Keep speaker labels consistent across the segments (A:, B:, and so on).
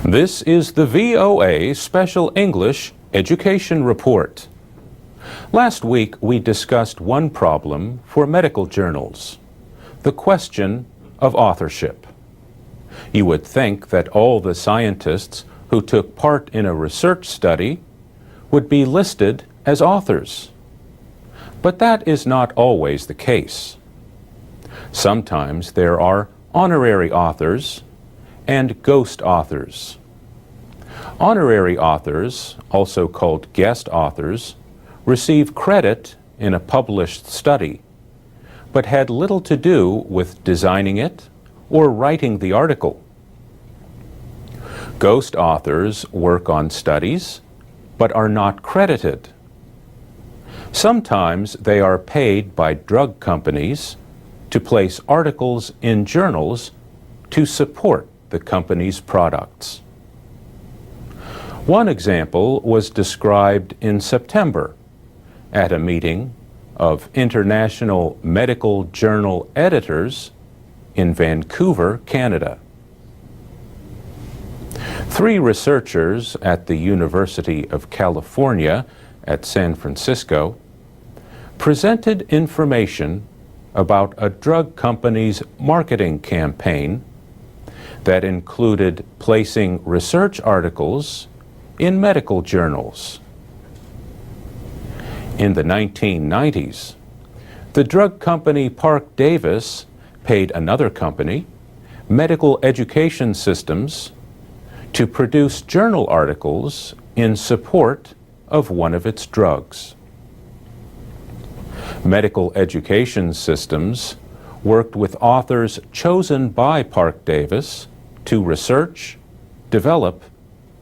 A: This is the VOA Special English Education Report. Last week we discussed one problem for medical journals, the question of authorship. You would think that all the scientists who took part in a research study would be listed as authors. But that is not always the case. Sometimes there are honorary authors and ghost authors. Honorary authors, also called guest authors, receive credit in a published study, but had little to do with designing it or writing the article. Ghost authors work on studies, but are not credited. Sometimes they are paid by drug companies to place articles in journals to support the company's products. One example was described in September at a meeting of International Medical Journal Editors in Vancouver, Canada. 3 researchers at the University of California at San Francisco presented information about a drug company's marketing campaign that included placing research articles in medical journals. In the 1990s, the drug company Parke-Davis paid another company, Medical Education Systems, to produce journal articles in support of one of its drugs. Medical Education Systems worked with authors chosen by Parke-Davis to research, develop,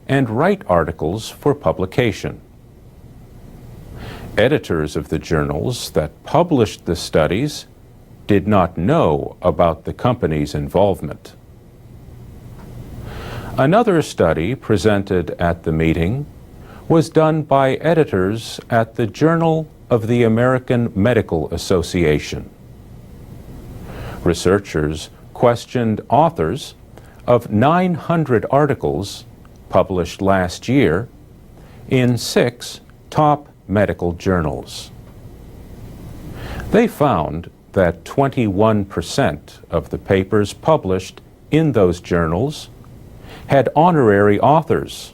A: and write articles for publication. Editors of the journals that published the studies did not know about the company's involvement. Another study presented at the meeting was done by editors at the Journal of the American Medical Association. Researchers questioned authors of 900 articles published last year in 6 top medical journals. They found that 21% of the papers published in those journals had honorary authors.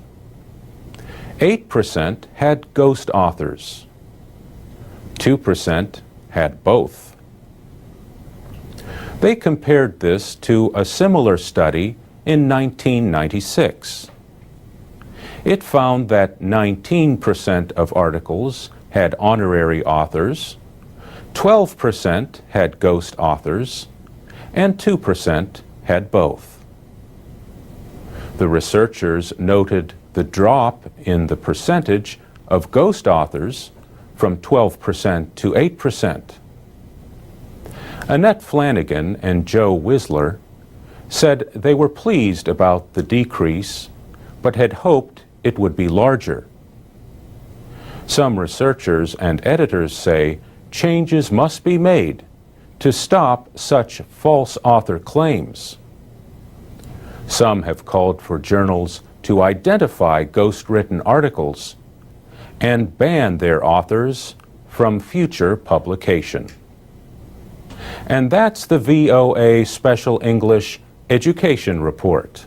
A: 8% had ghost authors. 2% had both. They compared this to a similar study in 1996. It found that 19% of articles had honorary authors, 12% had ghost authors, and 2% had both. The researchers noted the drop in the percentage of ghost authors from 12% to 8%. Annette Flanagan and Joe Whistler said they were pleased about the decrease, but had hoped it would be larger. Some researchers and editors say changes must be made to stop such false author claims. Some have called for journals to identify ghost-written articles and ban their authors from future publication. And that's the VOA Special English Education Report.